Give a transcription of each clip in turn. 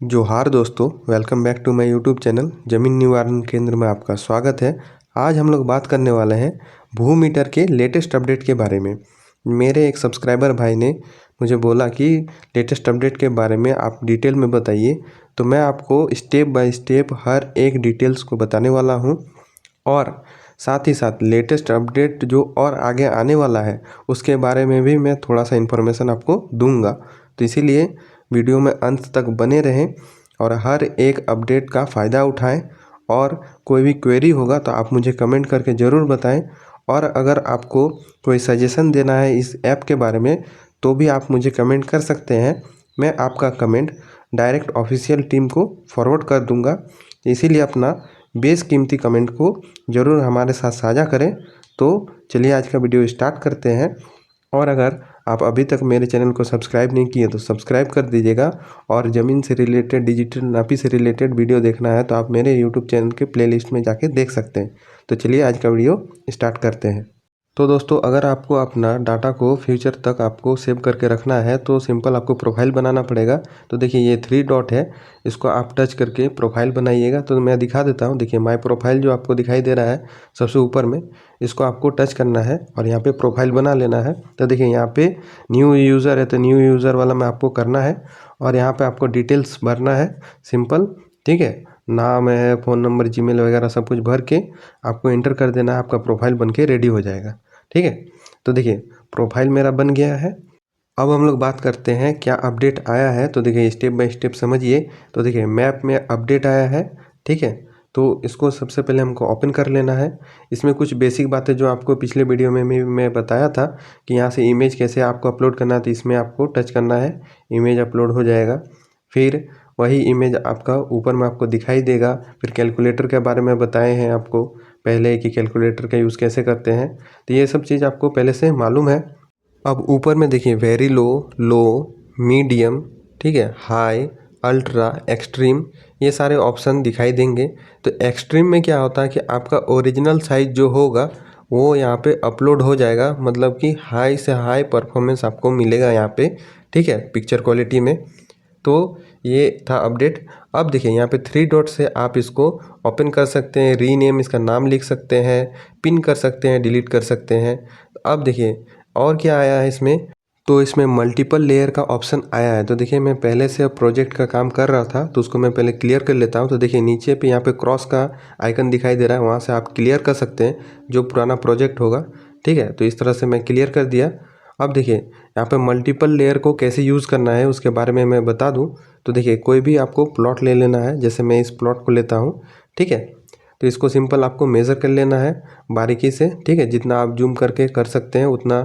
जोहार दोस्तों, welcome back to my YouTube channel जमीन निवारण केंद्र में आपका स्वागत है। आज हम लोग बात करने वाले हैं भू मीटर के लेटेस्ट अपडेट के बारे में। मेरे एक सब्सक्राइबर भाई ने मुझे बोला कि लेटेस्ट अपडेट के बारे में आप डिटेल में बताइए, तो मैं आपको स्टेप बाय स्टेप हर एक डिटेल्स को बताने वाला हूँ और साथ ही साथ लेटेस्ट अपडेट जो और आगे आने वाला है उसके बारे में भी मैं थोड़ा सा इन्फॉर्मेशन आपको दूंगा। तो इसीलिए वीडियो में अंत तक बने रहें और हर एक अपडेट का फ़ायदा उठाएं। और कोई भी क्वेरी होगा तो आप मुझे कमेंट करके ज़रूर बताएं। और अगर आपको कोई सजेशन देना है इस ऐप के बारे में तो भी आप मुझे कमेंट कर सकते हैं। मैं आपका कमेंट डायरेक्ट ऑफिशियल टीम को फॉरवर्ड कर दूंगा। इसीलिए अपना बेशकीमती कमेंट को ज़रूर हमारे साथ साझा करें। तो चलिए आज का वीडियो स्टार्ट करते हैं। और अगर आप अभी तक मेरे चैनल को सब्सक्राइब नहीं किए तो सब्सक्राइब कर दीजिएगा। और ज़मीन से रिलेटेड, डिजिटल नापी से रिलेटेड वीडियो देखना है तो आप मेरे यूट्यूब चैनल के प्लेलिस्ट में जाके देख सकते हैं। तो चलिए आज का वीडियो स्टार्ट करते हैं। तो दोस्तों, अगर आपको अपना डाटा को फ्यूचर तक आपको सेव करके रखना है तो सिंपल आपको प्रोफाइल बनाना पड़ेगा। तो देखिए ये 3 डॉट है, इसको आप टच करके प्रोफाइल बनाइएगा। तो मैं दिखा देता हूँ। देखिए माय प्रोफाइल जो आपको दिखाई दे रहा है सबसे ऊपर में, इसको आपको टच करना है और यहाँ पे प्रोफाइल बना लेना है। तो देखिए यहाँ पे न्यू यूज़र है, तो न्यू यूज़र वाला में आपको करना है और यहाँ पे आपको डिटेल्स भरना है सिंपल। ठीक है, नाम है, फ़ोन नंबर, जीमेल वगैरह सब कुछ भर के आपको एंटर कर देना है। आपका प्रोफाइल बन के रेडी हो जाएगा। ठीक है, तो देखिए प्रोफाइल मेरा बन गया है। अब हम लोग बात करते हैं क्या अपडेट आया है। तो देखिए स्टेप बाय स्टेप समझिए। तो देखिए मैप में अपडेट आया है। ठीक है, तो इसको सबसे पहले हमको ओपन कर लेना है। इसमें कुछ बेसिक बातें जो आपको पिछले वीडियो में मैं बताया था कि यहाँ से इमेज कैसे आपको अपलोड करना है, तो इसमें आपको टच करना है, इमेज अपलोड हो जाएगा। फिर वही इमेज आपका ऊपर में आपको दिखाई देगा। फिर कैलकुलेटर के बारे में बताए हैं आपको पहले कि कैलकुलेटर का यूज़ कैसे करते हैं, तो ये सब चीज़ आपको पहले से मालूम है। अब ऊपर में देखिए वेरी लो, लो, मीडियम, ठीक है, हाई, अल्ट्रा, एक्सट्रीम, ये सारे ऑप्शन दिखाई देंगे। तो एक्सट्रीम में क्या होता है कि आपका ओरिजिनल साइज जो होगा वो यहाँ पे अपलोड हो जाएगा, मतलब कि हाई से हाई परफॉर्मेंस आपको मिलेगा यहाँ पे। ठीक है, पिक्चर क्वालिटी में। तो ये था अपडेट। अब देखिए यहाँ पे 3 डॉट से आप इसको ओपन कर सकते हैं, रीनेम इसका नाम लिख सकते हैं, पिन कर सकते हैं, डिलीट कर सकते हैं। अब देखिए और क्या आया है इसमें। तो इसमें मल्टीपल लेयर का ऑप्शन आया है। तो देखिए मैं पहले से प्रोजेक्ट का काम कर रहा था तो उसको मैं पहले क्लियर कर लेता हूँ। तो देखिए नीचे पे यहाँ पे क्रॉस का आइकन दिखाई दे रहा है, वहाँ से आप क्लियर कर सकते हैं जो पुराना प्रोजेक्ट होगा। ठीक है, तो इस तरह से मैं क्लियर कर दिया। अब देखिए यहाँ पे मल्टीपल लेयर को कैसे यूज़ करना है उसके बारे में मैं बता दूँ। तो देखिए कोई भी आपको प्लॉट ले लेना है, जैसे मैं इस प्लॉट को लेता हूँ। ठीक है, तो इसको सिंपल आपको मेज़र कर लेना है बारीकी से। ठीक है, जितना आप जूम करके कर सकते हैं उतना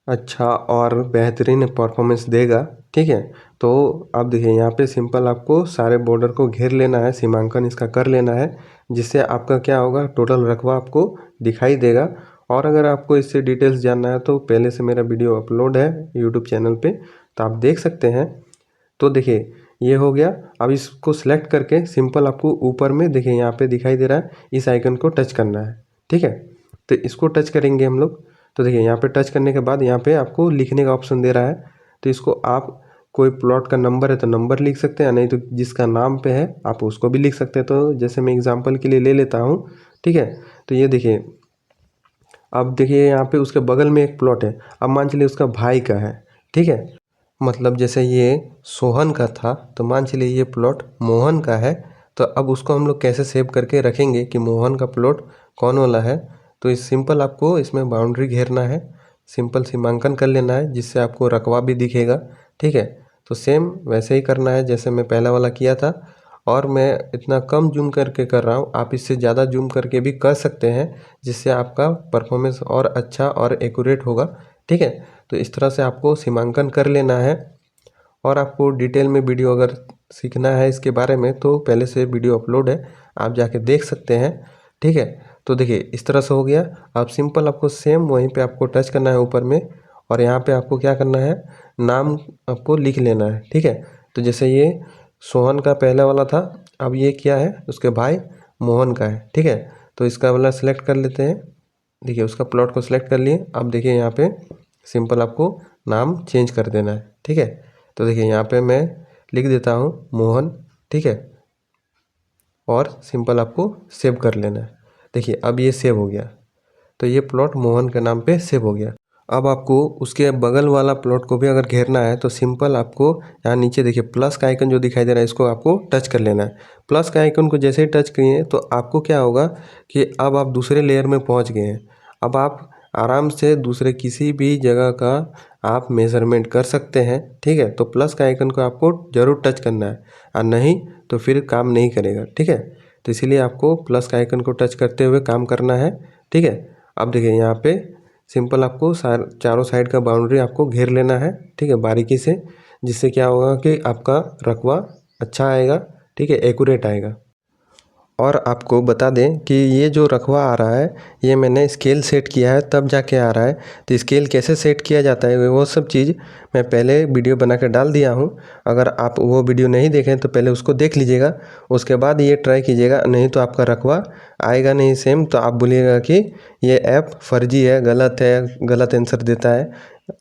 अच्छा और बेहतरीन परफॉर्मेंस देगा। ठीक है, तो आप देखिए यहाँ पे सिंपल आपको सारे बॉर्डर को घेर लेना है, सीमांकन इसका कर लेना है, जिससे आपका क्या होगा, टोटल रकबा आपको दिखाई देगा। और अगर आपको इससे डिटेल्स जानना है तो पहले से मेरा वीडियो अपलोड है यूट्यूब चैनल पे, तो आप देख सकते हैं। तो देखिए ये हो गया। अब इसको सिलेक्ट करके सिंपल आपको ऊपर में देखिए यहाँ पे दिखाई दे रहा है, इस आइकन को टच करना है। ठीक है, तो इसको टच करेंगे हम लोग। तो देखिए यहाँ पे टच करने के बाद यहाँ पे आपको लिखने का ऑप्शन दे रहा है। तो इसको आप कोई प्लॉट का नंबर है तो नंबर लिख सकते हैं, नहीं तो जिसका नाम पे है आप उसको भी लिख सकते हैं। तो जैसे मैं एग्जांपल के लिए ले लेता हूँ। ठीक है, तो ये देखिए, अब देखिए यहाँ पे उसके बगल में एक प्लॉट है। अब मान चलिए उसका भाई का है। ठीक है, मतलब जैसे ये सोहन का था तो मान चलिए ये प्लॉट मोहन का है। तो अब उसको हम लोग कैसे सेव करके रखेंगे कि मोहन का प्लॉट कौन वाला है। तो इस सिंपल आपको इसमें बाउंड्री घेरना है, सिंपल सीमांकन कर लेना है, जिससे आपको रकबा भी दिखेगा। ठीक है, तो सेम वैसे ही करना है जैसे मैं पहला वाला किया था। और मैं इतना कम जूम करके कर रहा हूँ, आप इससे ज़्यादा जूम करके भी कर सकते हैं, जिससे आपका परफॉर्मेंस और अच्छा और एक्यूरेट होगा। ठीक है, तो इस तरह से आपको सीमांकन कर लेना है। और आपको डिटेल में वीडियो अगर सीखना है इसके बारे में तो पहले से वीडियो अपलोड है, आप जाके देख सकते हैं। ठीक है, तो देखिए इस तरह से हो गया। आप सिंपल आपको सेम वहीं पे आपको टच करना है ऊपर में, और यहाँ पे आपको क्या करना है, नाम आपको लिख लेना है। ठीक है, तो जैसे ये सोहन का पहला वाला था, अब ये क्या है, उसके भाई मोहन का है। ठीक है, तो इसका वाला सेलेक्ट कर लेते हैं। देखिए उसका प्लॉट को सिलेक्ट कर लिए। अब देखिए यहाँ पे सिंपल आपको नाम चेंज कर देना है। ठीक है, तो देखिए यहाँ पे मैं लिख देता हूँ मोहन, ठीक है, और सिंपल आपको सेव कर लेना है। देखिए अब ये सेव हो गया, तो ये प्लॉट मोहन के नाम पे सेव हो गया। अब आपको उसके बगल वाला प्लॉट को भी अगर घेरना है तो सिंपल आपको यहाँ नीचे देखिए प्लस का आइकन जो दिखाई दे रहा है, इसको आपको टच कर लेना है। प्लस का आइकन को जैसे ही टच किए तो आपको क्या होगा कि अब आप दूसरे लेयर में पहुँच गए हैं। अब आप आराम से दूसरे किसी भी जगह का आप मेज़रमेंट कर सकते हैं, ठीक है। तो प्लस का आइकन को आपको ज़रूर टच करना है, और नहीं तो फिर काम नहीं करेगा, ठीक है। तो इसीलिए आपको प्लस का आइकन को टच करते हुए काम करना है, ठीक है। अब देखिए यहाँ पे सिंपल आपको चारों साइड का बाउंड्री आपको घेर लेना है, ठीक है, बारीकी से, जिससे क्या होगा कि आपका रकबा अच्छा आएगा, ठीक है, एक्यूरेट आएगा। और आपको बता दें कि ये जो रकबा आ रहा है ये मैंने स्केल सेट किया है तब जाके आ रहा है। तो स्केल कैसे सेट किया जाता है वो सब चीज़ मैं पहले वीडियो बना के डाल दिया हूँ। अगर आप वो वीडियो नहीं देखें तो पहले उसको देख लीजिएगा, उसके बाद ये ट्राई कीजिएगा, नहीं तो आपका रकबा आएगा नहीं सेम। तो आप बोलिएगा कि ये ऐप फर्जी है, गलत आंसर देता है,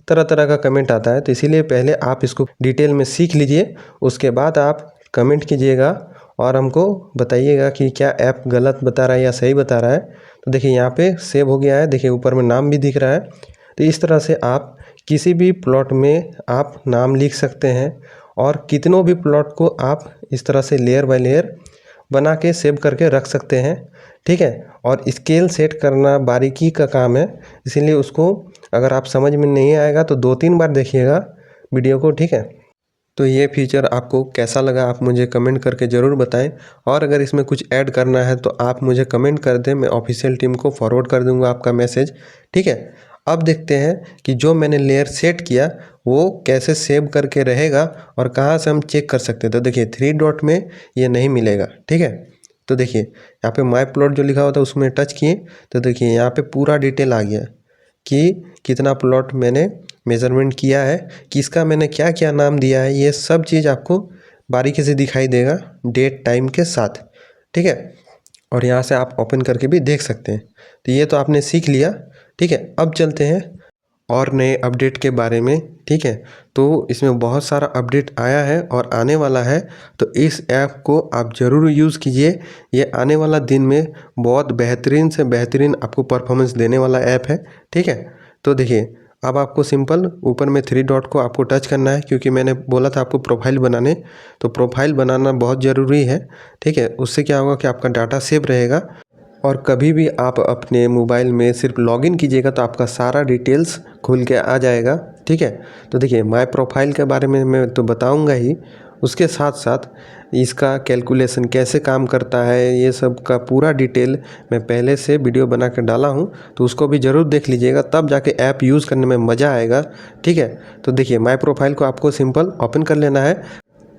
तरह तरह का कमेंट आता है। तो इसीलिए पहले आप इसको डिटेल में सीख लीजिए, उसके बाद आप कमेंट कीजिएगा और हमको बताइएगा कि क्या ऐप गलत बता रहा है या सही बता रहा है। तो देखिए यहाँ पे सेव हो गया है, देखिए ऊपर में नाम भी दिख रहा है। तो इस तरह से आप किसी भी प्लॉट में आप नाम लिख सकते हैं, और कितनों भी प्लॉट को आप इस तरह से लेयर बाय लेयर बना के सेव करके रख सकते हैं, ठीक है। और स्केल सेट करना बारीकी का काम है, इसीलिए उसको अगर आप समझ में नहीं आएगा तो 2-3 बार देखिएगा वीडियो को, ठीक है। तो ये फीचर आपको कैसा लगा आप मुझे कमेंट करके ज़रूर बताएं, और अगर इसमें कुछ ऐड करना है तो आप मुझे कमेंट कर दें, मैं ऑफिशियल टीम को फॉरवर्ड कर दूंगा आपका मैसेज, ठीक है। अब देखते हैं कि जो मैंने लेयर सेट किया वो कैसे सेव करके रहेगा और कहाँ से हम चेक कर सकते हैं। तो देखिए 3 डॉट में ये नहीं मिलेगा, ठीक है। तो देखिए यहाँ पे माई प्लॉट जो लिखा हुआ था उसमें टच किए तो देखिए यहाँ पे पूरा डिटेल आ गया कि कितना प्लॉट मैंने मेज़रमेंट किया है, किसका मैंने क्या क्या नाम दिया है, ये सब चीज़ आपको बारीकी से दिखाई देगा डेट टाइम के साथ, ठीक है। और यहाँ से आप ओपन करके भी देख सकते हैं। तो ये तो आपने सीख लिया, ठीक है। अब चलते हैं और नए अपडेट के बारे में, ठीक है। तो इसमें बहुत सारा अपडेट आया है और आने वाला है, तो इस ऐप को आप ज़रूर यूज़ कीजिए। ये आने वाला दिन में बहुत बेहतरीन से बेहतरीन आपको परफॉर्मेंस देने वाला ऐप है, ठीक है। तो देखिए अब आपको सिंपल ऊपर में 3 डॉट को आपको टच करना है, क्योंकि मैंने बोला था आपको प्रोफाइल बनाने, तो प्रोफाइल बनाना बहुत ज़रूरी है, ठीक है। उससे क्या होगा कि आपका डाटा सेव रहेगा, और कभी भी आप अपने मोबाइल में सिर्फ लॉगिन कीजिएगा तो आपका सारा डिटेल्स खुल के आ जाएगा, ठीक है। तो देखिए माय प्रोफाइल के बारे में मैं तो बताऊंगा ही, उसके साथ साथ इसका कैलकुलेशन कैसे काम करता है ये सब का पूरा डिटेल मैं पहले से वीडियो बना कर डाला हूँ, तो उसको भी ज़रूर देख लीजिएगा, तब जाके ऐप यूज़ करने में मज़ा आएगा, ठीक है। तो देखिए माय प्रोफाइल को आपको सिंपल ओपन कर लेना है,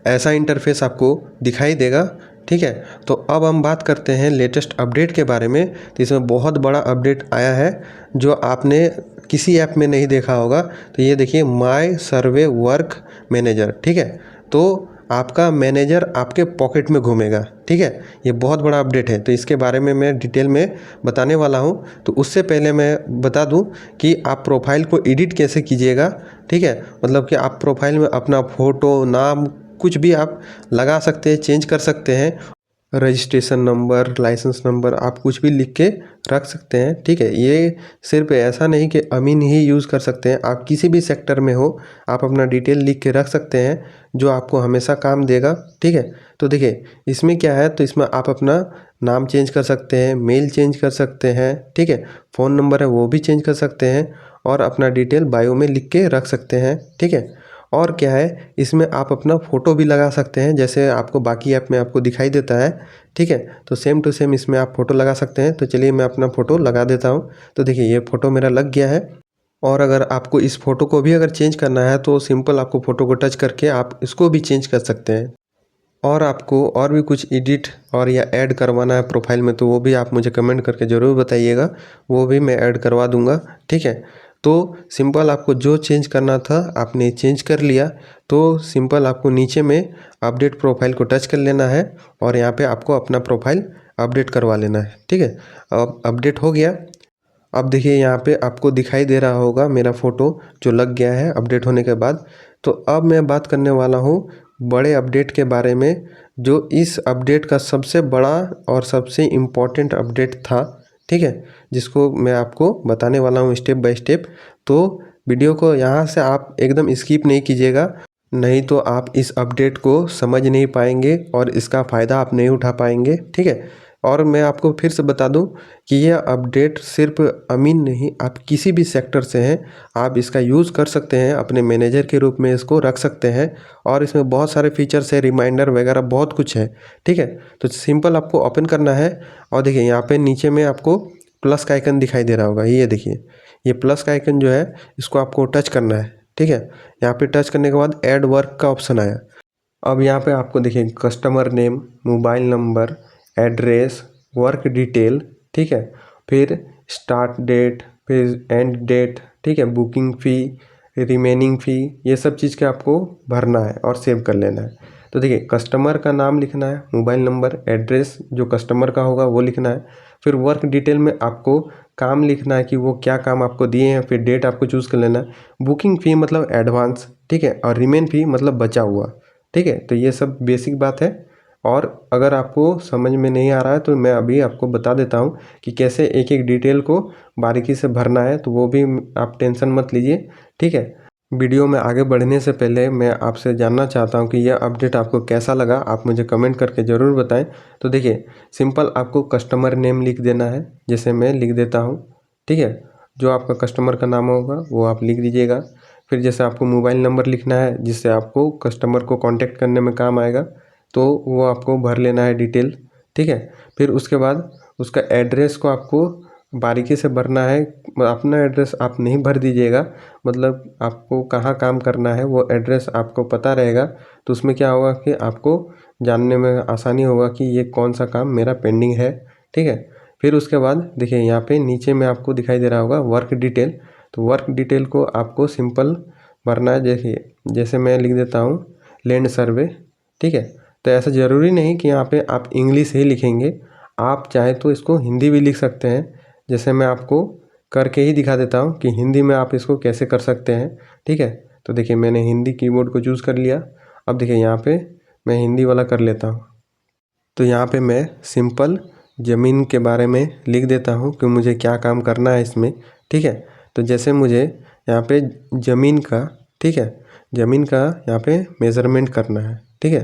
ऐसा इंटरफेस आपको दिखाई देगा, ठीक है। तो अब हम बात करते हैं लेटेस्ट अपडेट के बारे में। तो इसमें बहुत बड़ा अपडेट आया है जो आपने किसी ऐप में नहीं देखा होगा। तो ये देखिए माय सर्वे वर्क मैनेजर, ठीक है। तो आपका मैनेजर आपके पॉकेट में घूमेगा, ठीक है। ये बहुत बड़ा अपडेट है, तो इसके बारे में मैं डिटेल में बताने वाला हूँ। तो उससे पहले मैं बता दूँ कि आप प्रोफाइल को एडिट कैसे कीजिएगा, ठीक है। मतलब कि आप प्रोफाइल में अपना फ़ोटो, नाम, कुछ भी आप लगा सकते हैं, चेंज कर सकते हैं, रजिस्ट्रेशन नंबर, लाइसेंस नंबर, आप कुछ भी लिख के रख सकते हैं, ठीक है। ये सिर्फ ऐसा नहीं कि अमीन ही यूज़ कर सकते हैं, आप किसी भी सेक्टर में हो आप अपना डिटेल लिख के रख सकते हैं, जो आपको हमेशा काम देगा, ठीक है। तो देखिए इसमें क्या है, तो इसमें आप अपना नाम चेंज कर सकते हैं, मेल चेंज कर सकते हैं, ठीक है, फ़ोन नंबर है वो भी चेंज कर सकते हैं, और अपना डिटेल बायो में लिख के रख सकते हैं, ठीक है। और क्या है, इसमें आप अपना फ़ोटो भी लगा सकते हैं, जैसे आपको बाकी ऐप में आपको दिखाई देता है, ठीक है। तो सेम टू सेम इसमें आप फ़ोटो लगा सकते हैं। तो चलिए मैं अपना फ़ोटो लगा देता हूँ। तो देखिए ये फ़ोटो मेरा लग गया है, और अगर आपको इस फ़ोटो को भी अगर चेंज करना है तो सिंपल आपको फ़ोटो को टच करके आप इसको भी चेंज कर सकते हैं। और आपको और भी कुछ एडिट और या ऐड करवाना है प्रोफाइल में तो वो भी आप मुझे कमेंट करके ज़रूर बताइएगा, वो भी मैं ऐड करवा दूंगा, ठीक है। तो सिंपल आपको जो चेंज करना था आपने चेंज कर लिया, तो सिंपल आपको नीचे में अपडेट प्रोफाइल को टच कर लेना है, और यहाँ पे आपको अपना प्रोफाइल अपडेट करवा लेना है, ठीक है। अब अपडेट हो गया। अब देखिए यहाँ पे आपको दिखाई दे रहा होगा मेरा फ़ोटो जो लग गया है अपडेट होने के बाद। तो अब मैं बात करने वाला हूँ बड़े अपडेट के बारे में, जो इस अपडेट का सबसे बड़ा और सबसे इम्पोर्टेंट अपडेट था, ठीक है, जिसको मैं आपको बताने वाला हूँ स्टेप बाय स्टेप। तो वीडियो को यहाँ से आप एकदम स्किप नहीं कीजिएगा, नहीं तो आप इस अपडेट को समझ नहीं पाएंगे और इसका फ़ायदा आप नहीं उठा पाएंगे, ठीक है। और मैं आपको फिर से बता दूं कि यह अपडेट सिर्फ अमीन नहीं, आप किसी भी सेक्टर से हैं आप इसका यूज़ कर सकते हैं, अपने मैनेजर के रूप में इसको रख सकते हैं। और इसमें बहुत सारे फीचर्स है, रिमाइंडर वगैरह बहुत कुछ है, ठीक है। तो सिंपल आपको ओपन करना है और देखिए यहाँ पे नीचे में आपको प्लस का आइकन दिखाई दे रहा होगा, ये देखिए, ये प्लस का आइकन जो है इसको आपको टच करना है, ठीक है। यहाँ पे टच करने के बाद ऐड वर्क का ऑप्शन आया। अब यहाँ पे आपको देखिए customer name, mobile number, address, work detail, ठीक है, फिर स्टार्ट डेट, फिर एंड डेट, ठीक है, बुकिंग फ़ी, रिमेनिंग फ़ी, ये सब चीज़ के आपको भरना है और सेव कर लेना है। तो देखिए कस्टमर का नाम लिखना है, मोबाइल नंबर, एड्रेस जो कस्टमर का होगा वो लिखना है, फिर वर्क डिटेल में आपको काम लिखना है कि वो क्या काम आपको दिए हैं, फिर डेट आपको चूज़ कर लेना है, बुकिंग फ़ी मतलब एडवांस, ठीक है, और रिमेन फ़ी मतलब बचा हुआ, ठीक है। तो ये सब बेसिक बात है। और अगर आपको समझ में नहीं आ रहा है तो मैं अभी आपको बता देता हूँ कि कैसे एक एक डिटेल को बारीकी से भरना है, तो वो भी आप टेंशन मत लीजिए, ठीक है। वीडियो में आगे बढ़ने से पहले मैं आपसे जानना चाहता हूँ कि यह अपडेट आपको कैसा लगा, आप मुझे कमेंट करके ज़रूर बताएं। तो देखिए सिंपल आपको कस्टमर नेम लिख देना है, जैसे मैं लिख देता हूँ, ठीक है। जो आपका कस्टमर का नाम होगा वो आप लिख दीजिएगा। फिर जैसे आपको मोबाइल नंबर लिखना है जिससे आपको कस्टमर को कांटेक्ट करने में काम आएगा, तो वो आपको भर लेना है डिटेल, ठीक है। फिर उसके बाद उसका एड्रेस को आपको बारीकी से भरना है, अपना एड्रेस आप नहीं भर दीजिएगा, मतलब आपको कहाँ काम करना है वो एड्रेस आपको पता रहेगा, तो उसमें क्या होगा कि आपको जानने में आसानी होगा कि ये कौन सा काम मेरा पेंडिंग है, ठीक है। फिर उसके बाद देखिए यहाँ पे नीचे में आपको दिखाई दे रहा होगा वर्क डिटेल, तो वर्क डिटेल को आपको सिंपल भरना है। देखिए जैसे मैं लिख देता हूँ लैंड सर्वे, ठीक है। तो ऐसा ज़रूरी नहीं कि यहाँ पे आप इंग्लिश ही लिखेंगे, आप चाहे तो इसको हिंदी भी लिख सकते हैं। जैसे मैं आपको करके ही दिखा देता हूँ कि हिंदी में आप इसको कैसे कर सकते हैं, ठीक है। तो देखिए मैंने हिंदी कीबोर्ड को चूज़ कर लिया। अब देखिए यहाँ पे मैं हिंदी वाला कर लेता हूँ। तो यहाँ पे मैं सिंपल ज़मीन के बारे में लिख देता हूँ कि मुझे क्या काम करना है इसमें, ठीक है। तो जैसे मुझे यहाँ पे ज़मीन का, ठीक है, ज़मीन का यहाँ पे मेज़रमेंट करना है, ठीक है।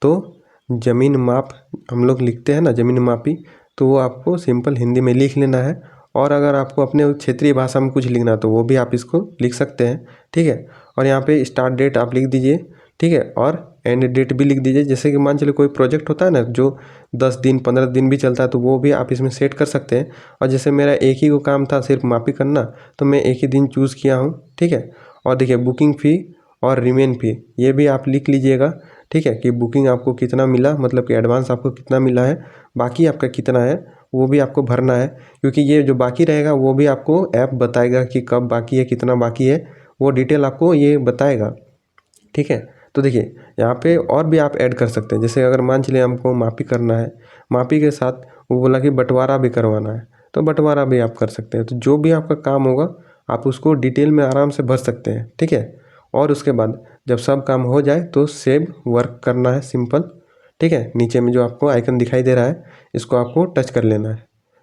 तो ज़मीन माप हम लोग लिखते हैं ना, ज़मीन मापी, तो वो आपको सिंपल हिंदी में लिख लेना है। और अगर आपको अपने क्षेत्रीय भाषा में कुछ लिखना तो वो भी आप इसको लिख सकते हैं, ठीक है। और यहाँ पे स्टार्ट डेट आप लिख दीजिए, ठीक है, और एंड डेट भी लिख दीजिए। जैसे कि मान चलिए कोई प्रोजेक्ट होता है ना जो 10 दिन 15 दिन भी चलता है, तो वो भी आप इसमें सेट कर सकते हैं। और जैसे मेरा एक ही को काम था सिर्फ मापी करना, तो मैं एक ही दिन चूज़ किया हूँ, ठीक है। और देखिए बुकिंग फ़ी और रिमेन फ़ी ये भी आप लिख लीजिएगा, ठीक है, कि बुकिंग आपको कितना मिला, मतलब कि एडवांस आपको कितना मिला है, बाकी आपका कितना है वो भी आपको भरना है। क्योंकि ये जो बाकी रहेगा वो भी आपको ऐप बताएगा कि कब बाकी है, कितना बाकी है, वो डिटेल आपको ये बताएगा, ठीक है। तो देखिए यहाँ पे और भी आप ऐड कर सकते हैं। जैसे अगर मान चलिए हमको मापी करना है, मापी के साथ वो बोला कि बंटवारा भी करवाना है, तो बंटवारा भी आप कर सकते हैं। तो जो भी आपका काम होगा आप उसको डिटेल में आराम से भर सकते हैं, ठीक है। और उसके बाद जब सब काम हो जाए तो सेव वर्क करना है सिंपल, ठीक है। नीचे में जो आपको आइकन दिखाई दे रहा है इसको आपको टच कर लेना है,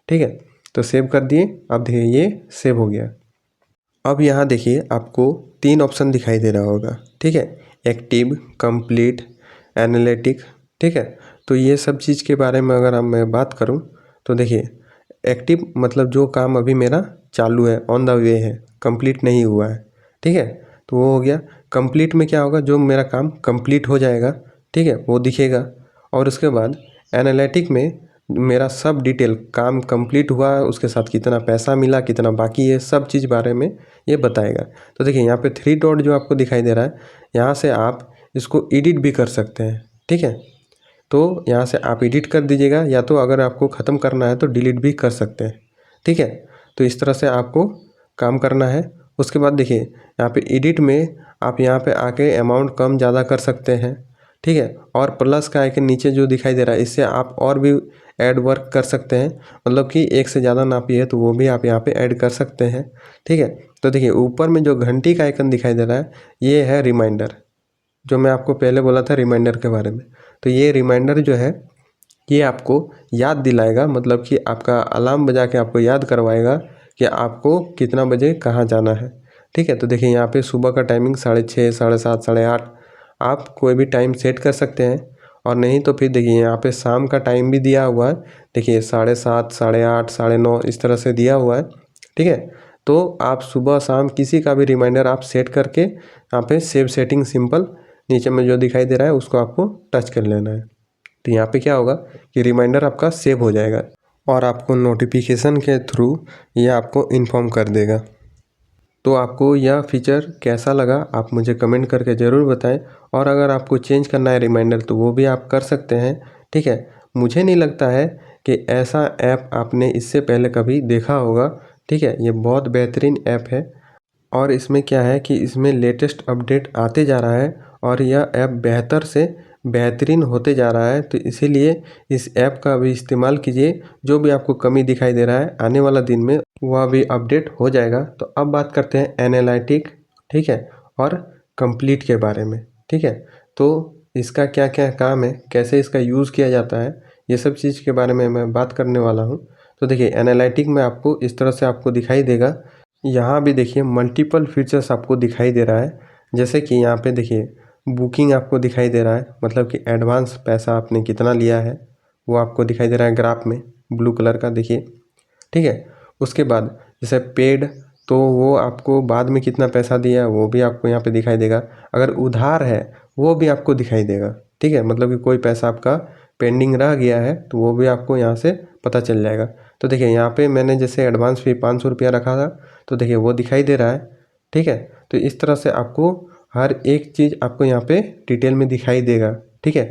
ठीक है। तो सेव कर दिए, अब देखिए ये सेव हो गया। अब यहाँ देखिए आपको 3 ऑप्शन दिखाई दे रहा होगा, ठीक है, एक्टिव, कंप्लीट, एनालिटिक, ठीक है। तो ये सब चीज़ के बारे में अगर मैं बात करूँ तो देखिए एक्टिव मतलब जो काम अभी मेरा चालू है, ऑन द वे है, कंप्लीट नहीं हुआ है, ठीक है, तो वो हो गया। कंप्लीट में क्या होगा, जो मेरा काम कंप्लीट हो जाएगा, ठीक है, वो दिखेगा। और उसके बाद एनालिटिक में मेरा सब डिटेल काम कंप्लीट हुआ, उसके साथ कितना पैसा मिला, कितना बाकी है, सब चीज़ बारे में ये बताएगा। तो देखिए यहाँ पे 3 डॉट जो आपको दिखाई दे रहा है, यहाँ से आप इसको एडिट भी कर सकते हैं, ठीक है। तो यहाँ से आप एडिट कर दीजिएगा, या तो अगर आपको ख़त्म करना है तो डिलीट भी कर सकते हैं, ठीक है। तो इस तरह से आपको काम करना है। उसके बाद देखिए यहाँ पे एडिट में आप यहाँ पे आके अमाउंट कम ज़्यादा कर सकते हैं, ठीक है। और प्लस का आइकन नीचे जो दिखाई दे रहा है इससे आप और भी ऐड वर्क कर सकते हैं, मतलब कि एक से ज़्यादा नापी है तो वो भी आप यहाँ पे ऐड कर सकते हैं, ठीक है। तो देखिए ऊपर में जो घंटी का आइकन दिखाई दे रहा है ये है रिमाइंडर, जो मैं आपको पहले बोला था रिमाइंडर के बारे में। तो ये रिमाइंडर जो है ये आपको याद दिलाएगा, मतलब कि आपका अलार्म बजा के आपको याद करवाएगा कि आपको कितना बजे कहाँ जाना है। ठीक है, तो देखिए यहाँ पे सुबह का टाइमिंग 6:30, 7:30, 8:30 आप कोई भी टाइम सेट कर सकते हैं। और नहीं तो फिर देखिए यहाँ पे शाम का टाइम भी दिया हुआ है। देखिए 7:30, 8:30, 9:30 इस तरह से दिया हुआ है। ठीक है, तो आप सुबह शाम किसी का भी रिमाइंडर आप सेट करके यहाँ पे सेव सेटिंग सिंपल नीचे में जो दिखाई दे रहा है उसको आपको टच कर लेना है। तो यहाँ पे क्या होगा कि रिमाइंडर आपका सेव हो जाएगा और आपको नोटिफिकेशन के थ्रू ये आपको इन्फॉर्म कर देगा। तो आपको यह फीचर कैसा लगा आप मुझे कमेंट करके ज़रूर बताएं। और अगर आपको चेंज करना है रिमाइंडर तो वो भी आप कर सकते हैं। ठीक है, मुझे नहीं लगता है कि ऐसा ऐप आपने इससे पहले कभी देखा होगा। ठीक है, ये बहुत बेहतरीन ऐप है और इसमें क्या है कि इसमें लेटेस्ट अपडेट आते जा रहा है और यह ऐप बेहतर से बेहतरीन होते जा रहा है। तो इसीलिए इस ऐप का भी इस्तेमाल कीजिए। जो भी आपको कमी दिखाई दे रहा है आने वाला दिन में वह भी अपडेट हो जाएगा। तो अब बात करते हैं एनालिटिक, ठीक है, और कंप्लीट के बारे में। ठीक है, तो इसका क्या क्या काम है, कैसे इसका यूज़ किया जाता है, ये सब चीज़ के बारे में मैं बात करने वाला हूँ। तो देखिए एनालिटिक में आपको इस तरह से आपको दिखाई देगा। यहाँ भी देखिए मल्टीपल फीचर्स आपको दिखाई दे रहा है। जैसे कि यहाँ पे देखिए बुकिंग आपको दिखाई दे रहा है, मतलब कि एडवांस पैसा आपने कितना लिया है वो आपको दिखाई दे रहा है ग्राफ में ब्लू कलर का, देखिए। ठीक है, उसके बाद जैसे पेड तो वो आपको बाद में कितना पैसा दिया है वो भी आपको यहाँ पे दिखाई देगा। अगर उधार है वो भी आपको दिखाई देगा। ठीक है, मतलब कि कोई पैसा आपका पेंडिंग रह गया है तो वो भी आपको यहाँ से पता चल जाएगा। तो देखिए यहाँ पे मैंने जैसे एडवांस फी 500 रुपया रखा था तो देखिए वो दिखाई दे रहा है। ठीक है, तो इस तरह से आपको हर एक चीज़ आपको यहाँ पे डिटेल में दिखाई देगा। ठीक है,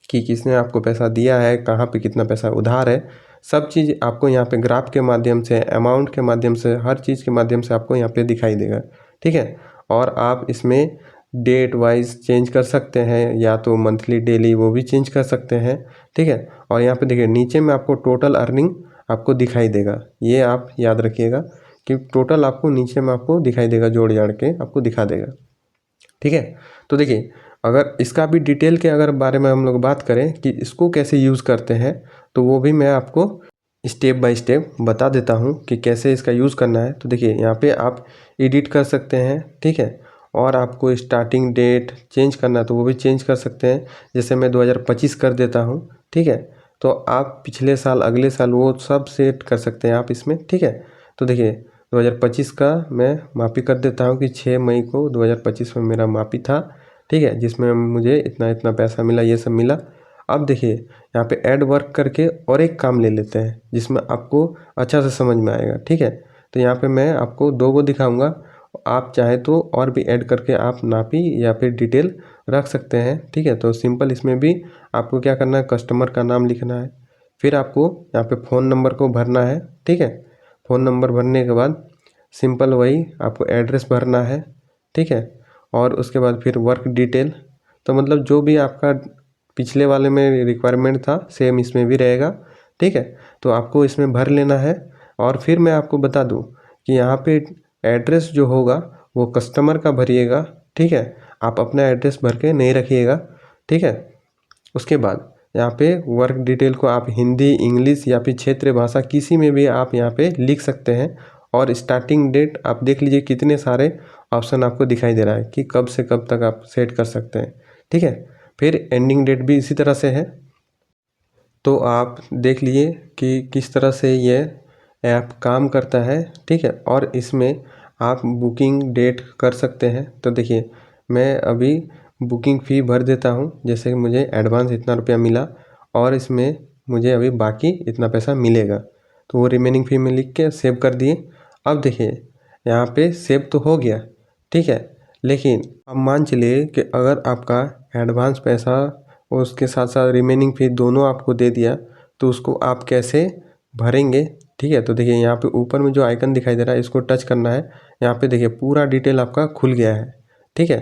कि किसने आपको पैसा दिया है, कहाँ पे कितना पैसा उधार है, सब चीज़ आपको यहाँ पे ग्राफ के माध्यम से, अमाउंट के माध्यम से, हर चीज़ के माध्यम से आपको यहाँ पे दिखाई देगा। ठीक है, और आप इसमें डेट वाइज चेंज कर सकते हैं, या तो मंथली डेली वो भी चेंज कर सकते हैं। ठीक है, और यहाँ पे देखिए नीचे में आपको टोटल अर्निंग आपको दिखाई देगा। ये आप याद रखिएगा कि टोटल आपको नीचे में आपको दिखाई देगा, जोड़ जाड़ के आपको दिखा देगा। ठीक है, तो देखिए अगर इसका भी डिटेल के अगर बारे में हम लोग बात करें कि इसको कैसे यूज़ करते हैं तो वो भी मैं आपको स्टेप बाय स्टेप बता देता हूँ कि कैसे इसका यूज़ करना है। तो देखिए यहाँ पे आप एडिट कर सकते हैं। ठीक है, और आपको स्टार्टिंग डेट चेंज करना है तो वो भी चेंज कर सकते हैं। जैसे मैं 2025 कर देता हूँ। ठीक है, तो आप पिछले साल, अगले साल वो सब सेट कर सकते हैं आप इसमें। ठीक है, तो देखिए 2025 का मैं माफ़ी कर देता हूँ कि 6 मई को 2025 में मेरा माफ़ी था। ठीक है, जिसमें मुझे इतना इतना पैसा मिला, ये सब मिला। अब देखिए यहाँ पे ऐड वर्क करके और एक काम ले लेते हैं जिसमें आपको अच्छा से समझ में आएगा। ठीक है, तो यहाँ पे मैं आपको 2 को दिखाऊंगा, आप चाहे तो और भी ऐड करके आप नापी या फिर डिटेल रख सकते हैं। ठीक है, तो सिंपल इसमें भी आपको क्या करना है, कस्टमर का नाम लिखना है, फिर आपको यहाँ पे फ़ोन नंबर को भरना है। ठीक है, फ़ोन नंबर भरने के बाद सिंपल वही आपको एड्रेस भरना है। ठीक है, और उसके बाद फिर वर्क डिटेल, तो मतलब जो भी आपका पिछले वाले में रिक्वायरमेंट था सेम इसमें भी रहेगा। ठीक है, तो आपको इसमें भर लेना है। और फिर मैं आपको बता दूं कि यहाँ पे एड्रेस जो होगा वो कस्टमर का भरिएगा। ठीक है, आप अपना एड्रेस भर के नहीं रखिएगा। ठीक है, उसके बाद यहाँ पे वर्क डिटेल को आप हिंदी, इंग्लिश या फिर क्षेत्रीय भाषा किसी में भी आप यहाँ पे लिख सकते हैं। और स्टार्टिंग डेट आप देख लीजिए कितने सारे ऑप्शन आपको दिखाई दे रहा है कि कब से कब तक आप सेट कर सकते हैं। ठीक है, फिर एंडिंग डेट भी इसी तरह से है। तो आप देख लिए कि किस तरह से ये ऐप काम करता है। ठीक है, और इसमें आप बुकिंग डेट कर सकते हैं। तो देखिए मैं अभी बुकिंग फ़ी भर देता हूँ, जैसे कि मुझे एडवांस इतना रुपया मिला और इसमें मुझे अभी बाकी इतना पैसा मिलेगा, तो वो रिमेनिंग फ़ी में लिख के सेव कर दिए। अब देखिए यहाँ पे सेव तो हो गया। ठीक है, लेकिन अब मान चलिए कि अगर आपका एडवांस पैसा और उसके साथ साथ रिमेनिंग फ़ी दोनों आपको दे दिया तो उसको आप कैसे भरेंगे। ठीक है, तो देखिए यहाँ पे ऊपर में जो आइकन दिखाई दे रहा है इसको टच करना है। यहाँ पे देखिए पूरा डिटेल आपका खुल गया है। ठीक है,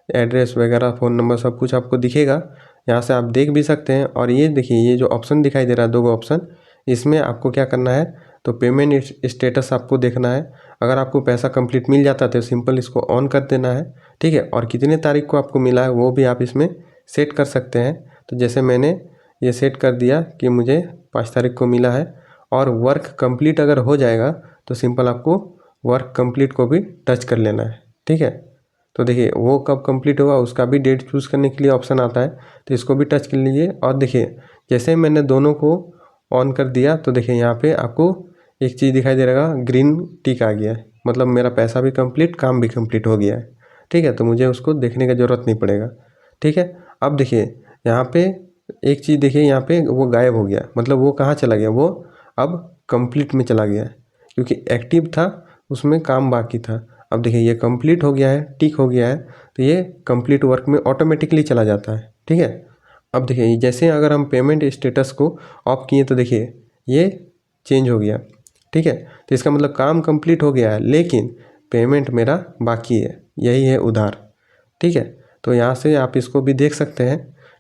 एड्रेस वगैरह, फ़ोन नंबर सब कुछ आपको दिखेगा, यहाँ से आप देख भी सकते हैं। और ये देखिए ये जो ऑप्शन दिखाई दे रहा है, 2 ऑप्शन, इसमें आपको क्या करना है तो पेमेंट स्टेटस आपको देखना है। अगर आपको पैसा कंप्लीट मिल जाता है तो सिंपल इसको ऑन कर देना है। ठीक है। और कितने तारीख को आपको मिला है वो भी आप इसमें सेट कर सकते हैं। तो जैसे मैंने ये सेट कर दिया कि मुझे 5 तारीख को मिला है, और वर्क कंप्लीट अगर हो जाएगा तो सिंपल आपको वर्क कंप्लीट को भी टच कर लेना है, ठीक है। तो देखिए वो कब कंप्लीट हुआ उसका भी डेट चूज़ करने के लिए ऑप्शन आता है, तो इसको भी टच कर लीजिए। और देखिए जैसे मैंने दोनों को ऑन कर दिया तो देखिए यहाँ पे आपको एक चीज़ दिखाई दे रहेगा, ग्रीन टिक आ गया है, मतलब मेरा पैसा भी कंप्लीट, काम भी कंप्लीट हो गया है, ठीक है। तो मुझे उसको देखने का ज़रूरत नहीं पड़ेगा, ठीक है। अब देखिए यहाँ पे एक चीज़ देखिए, यहाँ पे वो गायब हो गया, मतलब वो कहाँ चला गया, वो अब कंप्लीट में चला गया है, क्योंकि एक्टिव था उसमें काम बाकी था। अब देखिए ये कंप्लीट हो गया है, टिक हो गया है, तो ये कंप्लीट वर्क में ऑटोमेटिकली चला जाता है, ठीक है। अब देखिए जैसे अगर हम पेमेंट स्टेटस को ऑफ किए तो देखिए ये चेंज हो गया, ठीक है। तो इसका मतलब काम कंप्लीट हो गया है लेकिन पेमेंट मेरा बाकी है, यही है उधार, ठीक है। तो यहाँ से आप इसको भी देख सकते हैं,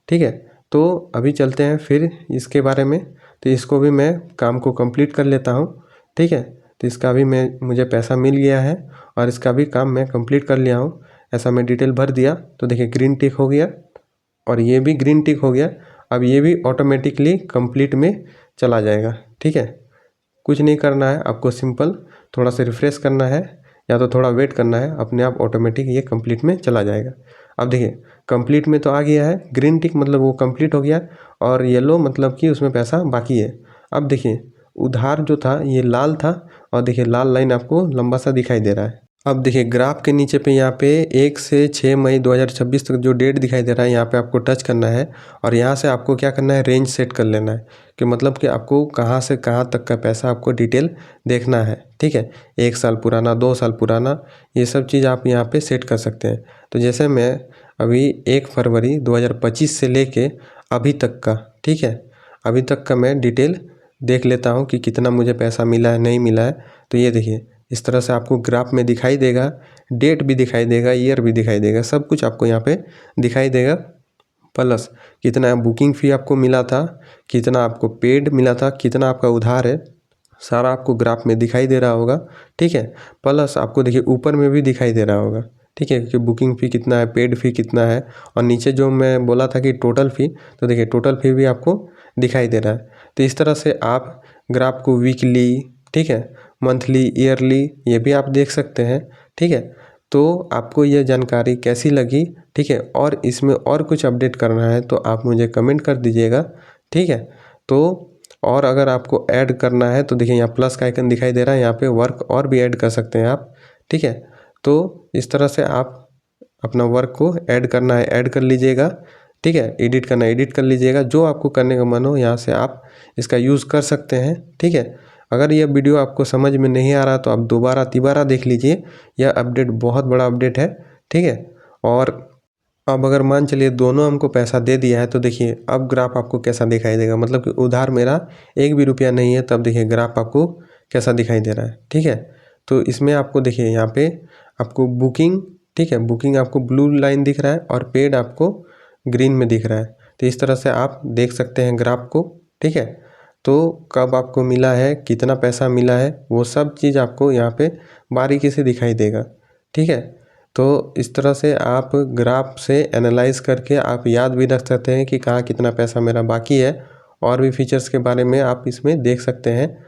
ठीक है। तो अभी चलते हैं फिर इसके बारे में, तो इसको भी मैं काम को कंप्लीट कर लेता हूँ, ठीक है। तो इसका भी मुझे पैसा मिल गया है और इसका भी काम मैं कंप्लीट कर लिया हूँ। ऐसा मैं डिटेल भर दिया तो देखिए ग्रीन टिक हो गया और ये भी ग्रीन टिक हो गया। अब ये भी ऑटोमेटिकली कंप्लीट में चला जाएगा, ठीक है। कुछ नहीं करना है आपको, सिंपल थोड़ा सा रिफ्रेश करना है या तो थोड़ा वेट करना है, अपने आप ऑटोमेटिक ये कंप्लीट में चला जाएगा। अब देखिए कंप्लीट में तो आ गया है, ग्रीन टिक मतलब वो कंप्लीट हो गया, और येलो मतलब कि उसमें पैसा बाकी है। अब देखिए उधार जो था ये लाल था, और देखिए लाल लाइन आपको लंबा सा दिखाई दे रहा है। अब देखिए ग्राफ के नीचे पे यहाँ पे 1 से 6 मई 2026 तक जो डेट दिखाई दे रहा है यहाँ पे आपको टच करना है, और यहाँ से आपको क्या करना है, रेंज सेट कर लेना है कि मतलब कि आपको कहाँ से कहाँ तक का पैसा आपको डिटेल देखना है, ठीक है। 1 साल पुराना, 2 साल पुराना, ये सब चीज़ आप यहाँ पे सेट कर सकते हैं। तो जैसे मैं अभी 1 फरवरी 2025 से लेके अभी तक का, ठीक है, अभी तक का मैं डिटेल देख लेता हूँ कि कितना मुझे पैसा मिला है, नहीं मिला है। तो ये देखिए इस तरह से आपको ग्राफ में दिखाई देगा, डेट भी दिखाई देगा, ईयर भी दिखाई देगा, सब कुछ आपको यहाँ पे दिखाई देगा। प्लस कितना बुकिंग फ़ी आपको मिला था, कितना आपको पेड मिला था, कितना आपका उधार है, सारा आपको ग्राफ में दिखाई दे रहा होगा, ठीक है। प्लस आपको देखिए ऊपर में भी दिखाई दे रहा होगा, ठीक है, कि बुकिंग फ़ी कितना है, पेड फ़ी कितना है, और नीचे जो मैं बोला था कि टोटल फ़ी, तो देखिए टोटल फ़ी भी आपको दिखाई दे रहा है। तो इस तरह से आप ग्राफ को वीकली, ठीक है, मंथली, ईयरली, ये भी आप देख सकते हैं, ठीक है। तो आपको ये जानकारी कैसी लगी, ठीक है, और इसमें और कुछ अपडेट करना है तो आप मुझे कमेंट कर दीजिएगा, ठीक है। तो और अगर आपको ऐड करना है तो देखिए यहाँ प्लस का आइकन दिखाई दे रहा है, यहाँ पे वर्क और भी ऐड कर सकते हैं आप, ठीक है। तो इस तरह से आप अपना वर्क को ऐड करना है, ऐड कर लीजिएगा, ठीक है। एडिट करना है, एडिट कर लीजिएगा, जो आपको करने का मन हो यहाँ से आप इसका यूज़ कर सकते हैं, ठीक है। अगर यह वीडियो आपको समझ में नहीं आ रहा तो आप दोबारा तिबारा देख लीजिए, यह अपडेट बहुत बड़ा अपडेट है, ठीक है। और अब अगर मान चलिए दोनों हमको पैसा दे दिया है तो देखिए अब ग्राफ आपको कैसा दिखाई देगा, मतलब कि उधार मेरा 1 भी रुपया नहीं है, तब देखिए ग्राफ आपको कैसा दिखाई दे रहा है, ठीक है। तो इसमें आपको देखिए यहाँ पे आपको बुकिंग, ठीक है, बुकिंग आपको ब्लू लाइन दिख रहा है और पेड आपको ग्रीन में दिख रहा है। तो इस तरह से आप देख सकते हैं ग्राफ को, ठीक है। तो कब आपको मिला है, कितना पैसा मिला है, वो सब चीज़ आपको यहाँ पे बारीकी से दिखाई देगा, ठीक है। तो इस तरह से आप ग्राफ से एनालाइज करके आप याद भी रख सकते हैं कि कहाँ कितना पैसा मेरा बाकी है, और भी फीचर्स के बारे में आप इसमें देख सकते हैं।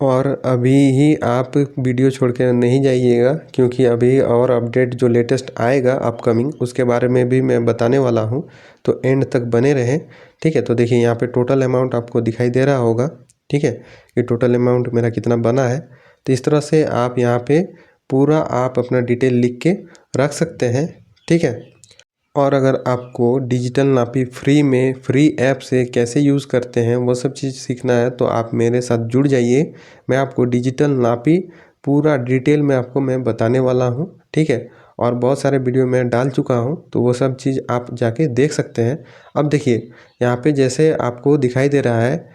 और अभी ही आप वीडियो छोड़ के नहीं जाइएगा, क्योंकि अभी और अपडेट जो लेटेस्ट आएगा अपकमिंग उसके बारे में भी मैं बताने वाला हूँ, तो एंड तक बने रहें, ठीक है। तो देखिए यहाँ पे टोटल अमाउंट आपको दिखाई दे रहा होगा, ठीक है, कि टोटल अमाउंट मेरा कितना बना है। तो इस तरह से आप यहाँ पे पूरा आप अपना डिटेल लिख के रख सकते हैं, ठीक है। और अगर आपको डिजिटल नापी फ्री में, फ्री ऐप से कैसे यूज़ करते हैं वो सब चीज़ सीखना है तो आप मेरे साथ जुड़ जाइए। मैं आपको डिजिटल नापी पूरा डिटेल में आपको मैं बताने वाला हूँ, ठीक है। और बहुत सारे वीडियो मैं डाल चुका हूँ, तो वो सब चीज़ आप जाके देख सकते हैं। अब देखिए यहाँ पे जैसे आपको दिखाई दे रहा है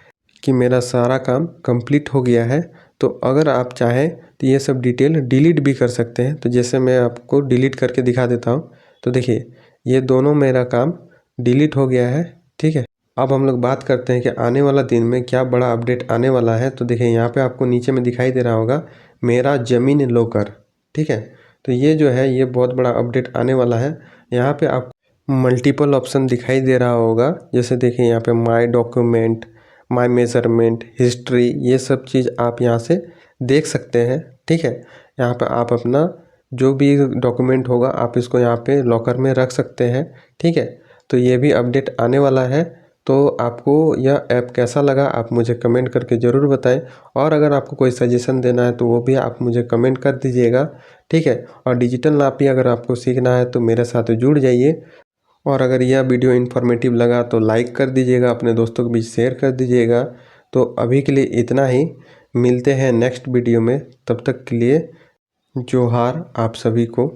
कि मेरा सारा काम कंप्लीट हो गया है, तो अगर आप चाहें तो ये सब डिटेल डिलीट भी कर सकते हैं। तो जैसे मैं आपको डिलीट करके दिखा देता हूँ, तो देखिए ये दोनों मेरा काम डिलीट हो गया है, ठीक है। अब हम लोग बात करते हैं कि आने वाला दिन में क्या बड़ा अपडेट आने वाला है। तो देखिए यहाँ पे आपको नीचे में दिखाई दे रहा होगा मेरा ज़मीन लॉकर, ठीक है। तो ये जो है ये बहुत बड़ा अपडेट आने वाला है। यहाँ पे आप मल्टीपल ऑप्शन दिखाई दे रहा होगा, जैसे देखिए यहाँ पे my document, my measurement, history, ये सब चीज़ आप यहाँ से देख सकते हैं। ठीक है, यहाँ पे आप अपना जो भी डॉक्यूमेंट होगा आप इसको यहाँ पे लॉकर में रख सकते हैं। ठीक है, तो ये भी अपडेट आने वाला है। तो आपको यह ऐप कैसा लगा आप मुझे कमेंट करके ज़रूर बताएं, और अगर आपको कोई सजेशन देना है तो वो भी आप मुझे कमेंट कर दीजिएगा। ठीक है, और डिजिटल नापी अगर आपको सीखना है तो मेरे साथ जुड़ जाइए। और अगर यह वीडियो इन्फॉर्मेटिव लगा तो लाइक कर दीजिएगा, अपने दोस्तों के बीच शेयर कर दीजिएगा। तो अभी के लिए इतना ही, मिलते हैं नेक्स्ट वीडियो में, तब तक के लिए जोहार आप सभी को।